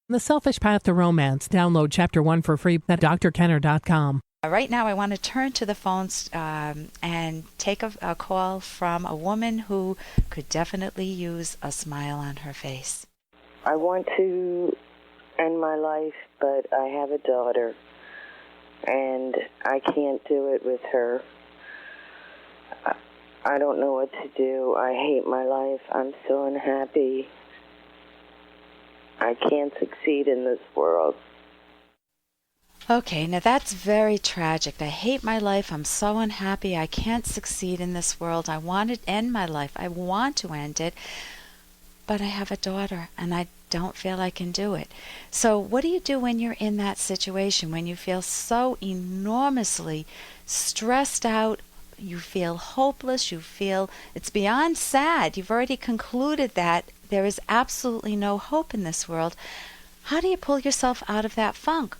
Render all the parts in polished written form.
The Selfish Path to Romance. Download Chapter 1 for free at drkenner.com. Right now, I want to turn to the phones and take a call from a woman who could definitely use a smile on her face. I want to end my life, but I have a daughter, and I can't do it with her. I don't know what to do. I hate my life. I'm so unhappy. I can't succeed in this world. Okay, now that's very tragic. I hate my life. I'm so unhappy. I can't succeed in this world. I want to end my life. I want to end it, but I have a daughter, and I don't feel I can do it. So what do you do when you're in that situation, when you feel so enormously stressed out? You feel hopeless. You feel it's beyond sad. You've already concluded that there is absolutely no hope in this world. How do you pull yourself out of that funk?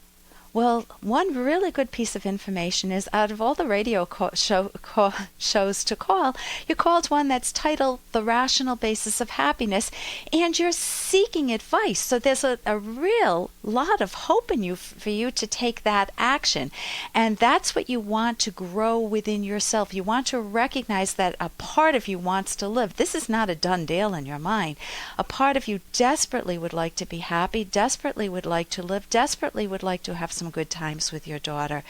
Well, one really good piece of information is out of all the radio shows to call, you called one that's titled The Rational Basis of Happiness, and you're seeking advice. So there's a real lot of hope in you for you to take that action. And that's what you want to grow within yourself. You want to recognize that a part of you wants to live. This is not a done deal in your mind. A part of you desperately would like to be happy, desperately would like to live, desperately would like to have some good times with your daughter.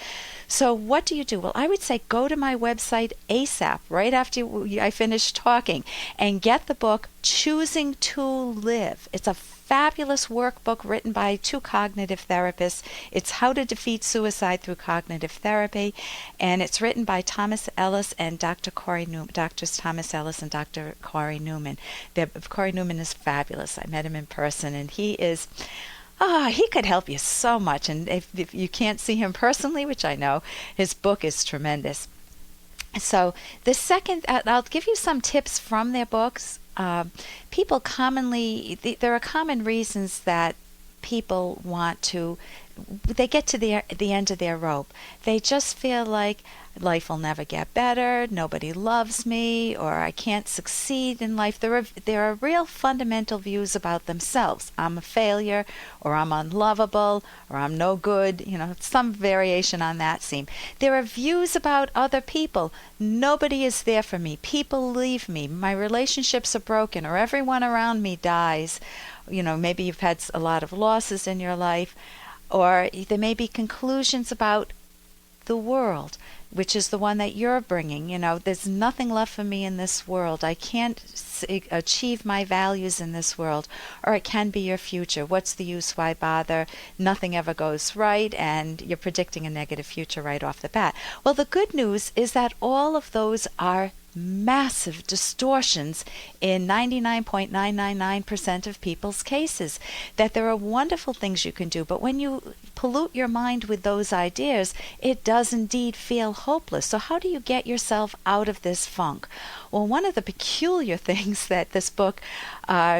So what do you do? Well, I would say go to my website ASAP, right after I finish talking, and get the book Choosing to Live. It's a fabulous workbook written by two cognitive therapists. It's How to Defeat Suicide Through Cognitive Therapy, and it's written by Thomas Ellis and Dr. Corey Newman, Doctors Thomas Ellis and Dr. Corey Newman. Corey Newman is fabulous. I met him in person, and he could help you so much. And if you can't see him personally, which I know, his book is tremendous. So the second, I'll give you some tips from their books. People commonly, there are common reasons that people they get to the end of their rope. They just feel like life will never get better, nobody loves me, or I can't succeed in life. There are real fundamental views about themselves. I'm a failure, or I'm unlovable, or I'm no good, some variation on that theme. There are views about other people. Nobody is there for me. People leave me. My relationships are broken, or everyone around me dies. Maybe you've had a lot of losses in your life, or there may be conclusions about the world, which is the one that you're bringing. There's nothing left for me in this world. I can't achieve my values in this world, or it can be your future. What's the use? Why bother? Nothing ever goes right, and you're predicting a negative future right off the bat. Well, the good news is that all of those are massive distortions in 99.999% of people's cases, that there are wonderful things you can do, but when you pollute your mind with those ideas, it does indeed feel hopeless. So how do you get yourself out of this funk? Well, one of the peculiar things that this book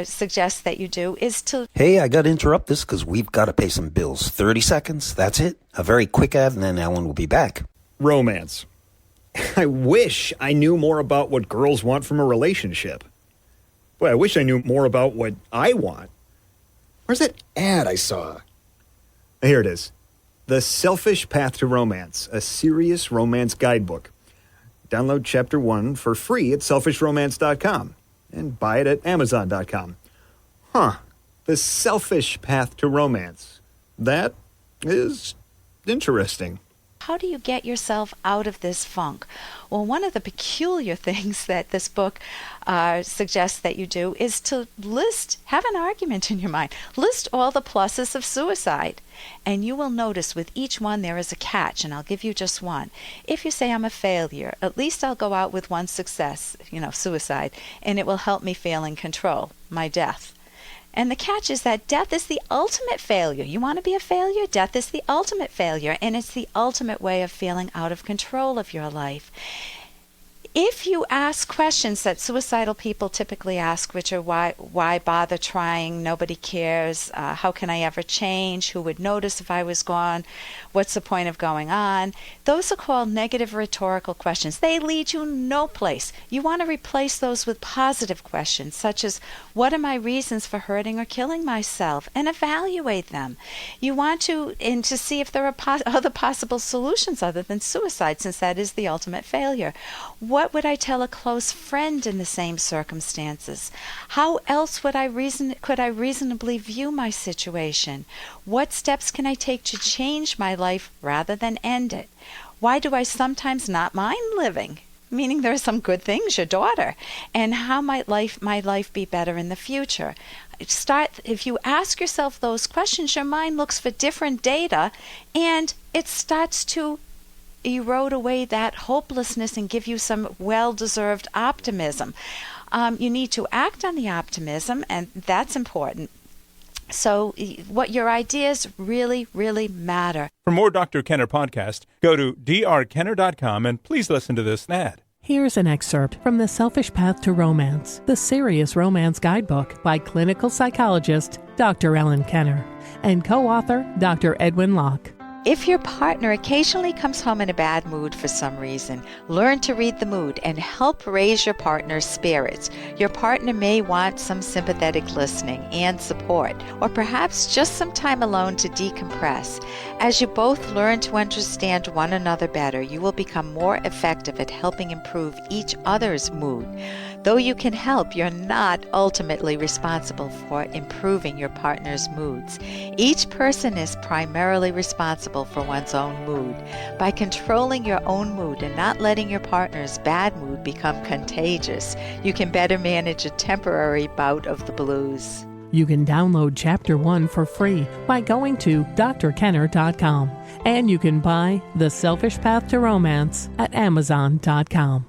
suggests that you do is to... Hey, I got to interrupt this because we've got to pay some bills. 30 seconds, that's it. A very quick ad, and then Ellen will be back. Romance. I wish I knew more about what girls want from a relationship. Boy, I wish I knew more about what I want. Where's that ad I saw? Here it is. The Selfish Path to Romance, a serious romance guidebook. Download Chapter 1 for free at selfishromance.com and buy it at amazon.com. The Selfish Path to Romance. That is interesting. How do you get yourself out of this funk? Well, one of the peculiar things that this book suggests that you do is to have an argument in your mind. List all the pluses of suicide. And you will notice with each one there is a catch, and I'll give you just one. If you say I'm a failure, at least I'll go out with one success, suicide, and it will help me feel in control, my death. And the catch is that death is the ultimate failure. You want to be a failure? Death is the ultimate failure, and it's the ultimate way of feeling out of control of your life. if you ask questions that suicidal people typically ask, which are why bother trying, nobody cares, how can I ever change, who would notice if I was gone, what's the point of going on, those are called negative rhetorical questions. They lead you no place. You want to replace those with positive questions, such as, what are my reasons for hurting or killing myself, and evaluate them. You want to see if there are other possible solutions other than suicide, since that is the ultimate failure. What would I tell a close friend in the same circumstances? How else could I reasonably view my situation? What steps can I take to change my life rather than end it? Why do I sometimes not mind living? Meaning there are some good things, your daughter. And how might my life be better in the future? If you ask yourself those questions, your mind looks for different data, and it starts to erode away that hopelessness and give you some well-deserved optimism. You need to act on the optimism, and that's important. So what your ideas really, really matter. For more Dr. Kenner podcast, go to drkenner.com and please listen to this ad. Here's an excerpt from The Selfish Path to Romance, the Serious Romance Guidebook by clinical psychologist Dr. Ellen Kenner and co-author Dr. Edwin Locke. If your partner occasionally comes home in a bad mood for some reason, learn to read the mood and help raise your partner's spirits. Your partner may want some sympathetic listening and support, or perhaps just some time alone to decompress. As you both learn to understand one another better, you will become more effective at helping improve each other's mood. Though you can help, you're not ultimately responsible for improving your partner's moods. Each person is primarily responsible for one's own mood. By controlling your own mood and not letting your partner's bad mood become contagious, you can better manage a temporary bout of the blues. You can download Chapter 1 for free by going to drkenner.com. And you can buy The Selfish Path to Romance at amazon.com.